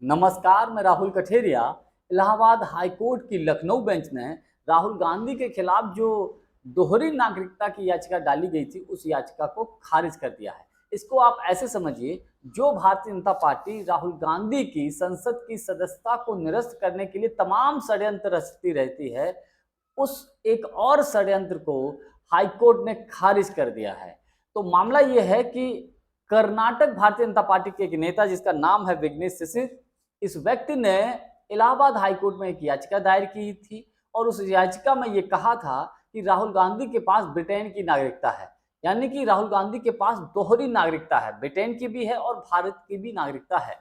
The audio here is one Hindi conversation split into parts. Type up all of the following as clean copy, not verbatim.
नमस्कार, मैं राहुल कठेरिया। इलाहाबाद हाई कोर्ट की लखनऊ बेंच ने राहुल गांधी के खिलाफ जो दोहरी नागरिकता की याचिका डाली गई थी, उस याचिका को खारिज कर दिया है। इसको आप ऐसे समझिए, जो भारतीय जनता पार्टी राहुल गांधी की संसद की सदस्यता को निरस्त करने के लिए तमाम षड्यंत्र रचती रहती है, उस एक और षड्यंत्र को हाई कोर्ट ने खारिज कर दिया है। तो मामला यह है कि कर्नाटक भारतीय जनता पार्टी के एक नेता जिसका नाम है विघ्नेश शिशिर, इस व्यक्ति ने इलाहाबाद हाईकोर्ट में एक याचिका दायर की थी और उस याचिका में ये कहा था कि राहुल गांधी के पास ब्रिटेन की नागरिकता है। यानी कि राहुल गांधी के पास दोहरी नागरिकता है, ब्रिटेन की भी है और भारत की भी नागरिकता है।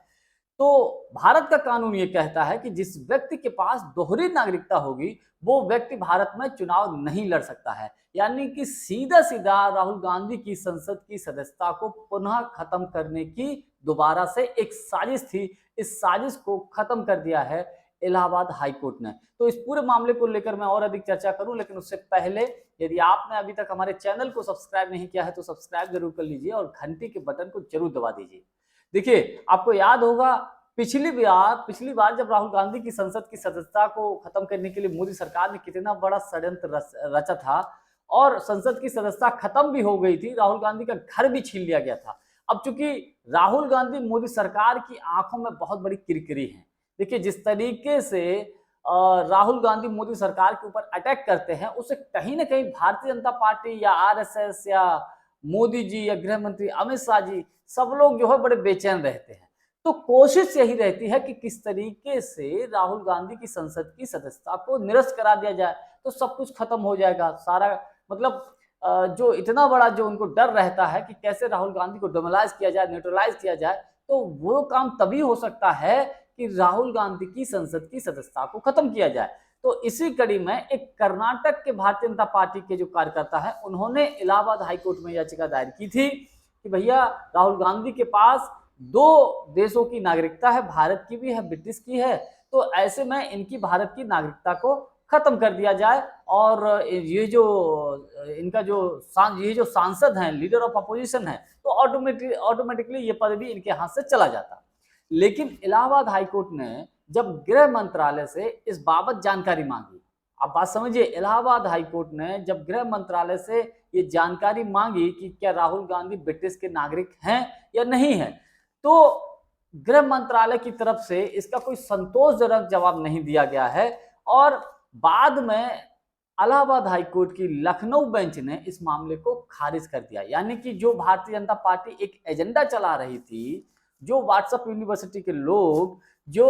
तो भारत का कानून ये कहता है कि जिस व्यक्ति के पास दोहरी नागरिकता होगी, वो व्यक्ति भारत में चुनाव नहीं लड़ सकता है। यानी कि सीधा सीधा राहुल गांधी की संसद की सदस्यता को पुनः खत्म करने की दोबारा से एक साजिश थी। इस साजिश को खत्म कर दिया है इलाहाबाद हाई कोर्ट ने। तो इस पूरे मामले को लेकर मैं और अधिक चर्चा करूं, लेकिन उससे पहले यदि आपने अभी तक हमारे चैनल को सब्सक्राइब नहीं किया है तो सब्सक्राइब जरूर कर लीजिए और घंटी के बटन को जरूर दबा दीजिए। देखिए, आपको याद होगा पिछली बार जब राहुल गांधी की संसद की सदस्यता को खत्म करने के लिए मोदी सरकार ने कितना बड़ा षड्यंत्र रचा था और संसद की सदस्यता खत्म भी हो गई थी, राहुल गांधी का घर भी छीन लिया गया था। अब चूंकि राहुल गांधी मोदी सरकार की आंखों में बहुत बड़ी किरकिरी है। देखिए, जिस तरीके से राहुल गांधी मोदी सरकार के ऊपर अटैक करते हैं, उससे कहीं ना कहीं भारतीय जनता पार्टी या आरएसएस या मोदी जी या गृह मंत्री अमित शाह जी, सब लोग जो है बड़े बेचैन रहते हैं। तो कोशिश यही रहती है कि किस तरीके से राहुल गांधी की संसद की सदस्यता को निरस्त करा दिया जाए, तो सब कुछ खत्म हो जाएगा सारा। मतलब जो इतना बड़ा जो उनको डर रहता है कि कैसे राहुल गांधी को डिमोलाइज किया जाए, न्यूट्रलाइज किया जाए, तो वो काम तभी हो सकता है कि राहुल गांधी की संसद की सदस्यता को खत्म किया जाए। तो इसी कड़ी में एक कर्नाटक के भारतीय जनता पार्टी के जो कार्यकर्ता है, उन्होंने इलाहाबाद हाईकोर्ट में याचिका दायर की थी कि भैया राहुल गांधी के पास दो देशों की नागरिकता है, भारत की भी है, ब्रिटिश की है। तो ऐसे में इनकी भारत की नागरिकता को खत्म कर दिया जाए और ये जो इनका जो ये जो सांसद हैं, लीडर ऑफ अपोजिशन है, तो ऑटोमेटिकली ये पद भी इनके हाथ से चला जाता। लेकिन इलाहाबाद हाईकोर्ट ने जब गृह मंत्रालय से इस बाबत जानकारी मांगी, आप बात समझिए, इलाहाबाद हाईकोर्ट ने जब गृह मंत्रालय से ये जानकारी मांगी कि क्या राहुल गांधी ब्रिटिश के नागरिक हैं या नहीं है, तो गृह मंत्रालय की तरफ से इसका कोई संतोषजनक जवाब नहीं दिया गया है। और बाद में इलाहाबाद हाईकोर्ट की लखनऊ बेंच ने इस मामले को खारिज कर दिया। यानी कि जो भारतीय जनता पार्टी एक एजेंडा चला रही थी, जो व्हाट्सएप यूनिवर्सिटी के लोग, जो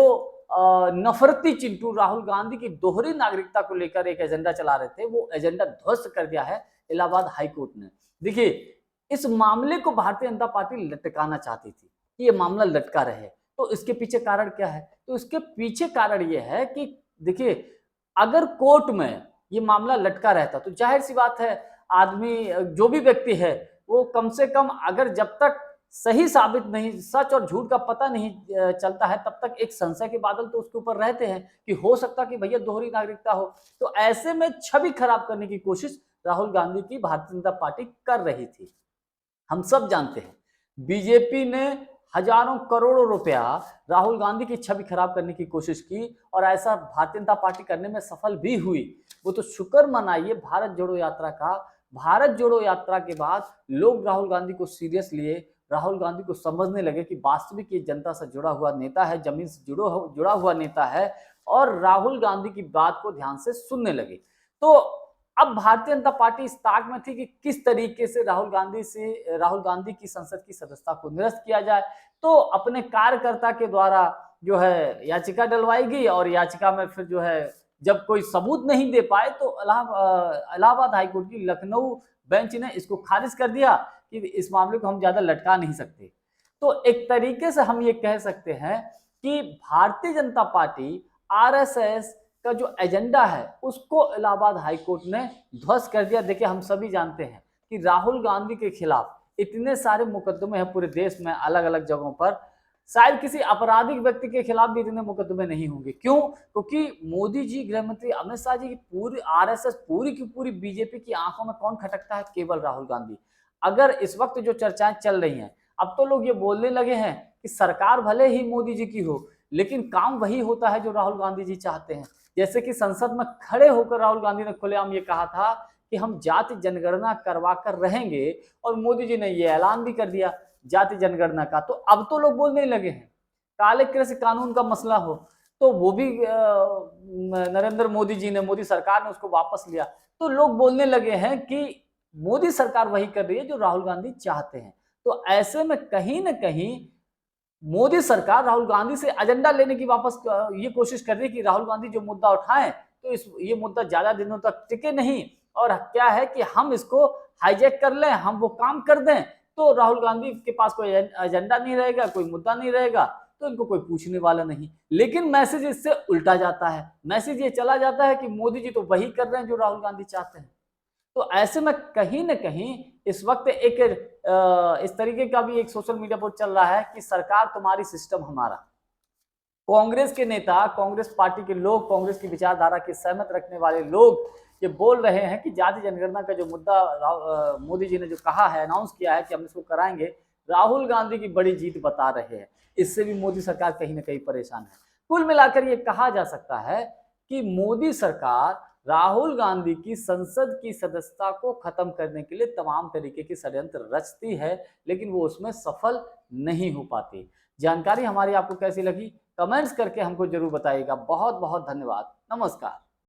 नफरती चिंटू राहुल गांधी की दोहरी नागरिकता को लेकर एक एजेंडा चला रहे थे, वो एजेंडा ध्वस्त कर दिया है इलाहाबाद हाईकोर्ट ने। देखिए, इस मामले को भारतीय जनता पार्टी लटकाना चाहती थी कि ये मामला लटका रहे। तो इसके पीछे कारण क्या है? तो इसके पीछे कारण ये है कि देखिए, अगर कोर्ट में ये मामला लटका रहता तो जाहिर सी बात है, आदमी जो भी व्यक्ति है वो कम से कम, अगर जब तक सही साबित नहीं, सच और झूठ का पता नहीं चलता है, तब तक एक संशय के बादल तो उसके ऊपर रहते हैं कि हो सकता कि भैया दोहरी नागरिकता हो। तो ऐसे में छवि खराब करने की कोशिश राहुल गांधी की भारतीय जनता पार्टी कर रही थी। हम सब जानते हैं, बीजेपी ने हजारों करोड़ों रुपया राहुल गांधी की छवि खराब करने की कोशिश की और ऐसा भारतीय जनता पार्टी करने में सफल भी हुई। वो तो शुक्र मनाइए भारत जोड़ो यात्रा का। भारत जोड़ो यात्रा के बाद लोग राहुल गांधी को सीरियस लिए, राहुल गांधी को समझने लगे कि वास्तविक ये जनता से जुड़ा हुआ नेता है, जमीन से जुड़ा हुआ नेता है, और राहुल गांधी की बात को ध्यान से सुनने लगे। तो अब भारतीय जनता पार्टी इस ताक में थी कि किस तरीके से राहुल गांधी की संसद की सदस्यता को निरस्त किया जाए। तो अपने कार्यकर्ता के द्वारा जो है याचिका डलवाएगी और याचिका में फिर जो है जब कोई सबूत नहीं दे पाए तो इलाहाबाद हाईकोर्ट की लखनऊ बेंच ने इसको खारिज कर दिया कि इस मामले को हम ज्यादा लटका नहीं सकते। तो एक तरीके से हम ये कह सकते हैं कि भारतीय जनता पार्टी, आरएसएस का जो एजेंडा है उसको इलाहाबाद हाईकोर्ट ने ध्वस्त कर दिया। देखिए, हम सभी जानते हैं कि राहुल गांधी के खिलाफ इतने सारे मुकदमे हैं पूरे देश में, अलग अलग जगहों पर। शायद किसी आपराधिक व्यक्ति के खिलाफ भी इतने मुकदमे नहीं होंगे। क्यों? क्योंकि मोदी जी, गृह मंत्री अमित शाह जी की पूरी आरएसएस, पूरी की पूरी बीजेपी की आंखों में कौन खटकता है? केवल राहुल गांधी। अगर इस वक्त जो चर्चाएं चल रही हैं, अब तो लोग ये बोलने लगे हैं कि सरकार भले ही मोदी जी की हो, लेकिन काम वही होता है जो राहुल गांधी जी चाहते हैं। जैसे कि संसद में खड़े होकर राहुल गांधी ने खुलेआम ये कहा था कि हम जाति जनगणना करवा कर रहेंगे, और मोदी जी ने ये ऐलान भी कर दिया जाति जनगणना का। तो अब तो लोग बोलने लगे हैं काले कृषि कानून का मसला हो तो वो भी नरेंद्र मोदी जी ने, मोदी सरकार ने उसको वापस लिया। तो लोग बोलने लगे हैं कि मोदी सरकार वही कर रही है जो राहुल गांधी चाहते हैं। तो ऐसे में कहीं ना कहीं मोदी सरकार राहुल गांधी से एजेंडा लेने की वापस ये कोशिश कर रही है कि राहुल गांधी जो मुद्दा उठाएं तो ये मुद्दा ज्यादा दिनों तक टिके नहीं, और क्या है कि हम इसको हाईजैक कर लें, हम वो काम कर दें, तो राहुल गांधी के पास कोई एजेंडा नहीं रहेगा, कोई मुद्दा नहीं रहेगा, तो इनको कोई पूछने वाला नहीं। लेकिन मैसेज इससे उल्टा जाता है, मैसेज ये चला जाता है कि मोदी जी तो वही कर रहे हैं जो राहुल गांधी चाहते हैं। तो ऐसे में कहीं ना कहीं इस वक्त एक इस तरीके का भी एक सोशल मीडिया पर चल रहा है कि सरकार तुम्हारी, सिस्टम हमारा। कांग्रेस के नेता, कांग्रेस पार्टी के लोग, कांग्रेस की विचारधारा के सहमत रखने वाले लोग ये बोल रहे हैं कि जाति जनगणना का जो मुद्दा मोदी जी ने जो कहा है, अनाउंस किया है कि हम इसको कराएंगे, राहुल गांधी की बड़ी जीत बता रहे हैं। इससे भी मोदी सरकार कहीं ना कहीं परेशान है। कुल मिलाकर ये कहा जा सकता है कि मोदी सरकार राहुल गांधी की संसद की सदस्यता को खत्म करने के लिए तमाम तरीके की षड्यंत्र रचती है, लेकिन वो उसमें सफल नहीं हो पाती। जानकारी हमारी आपको कैसी लगी, कमेंट्स करके हमको जरूर बताइएगा। बहुत बहुत धन्यवाद। नमस्कार।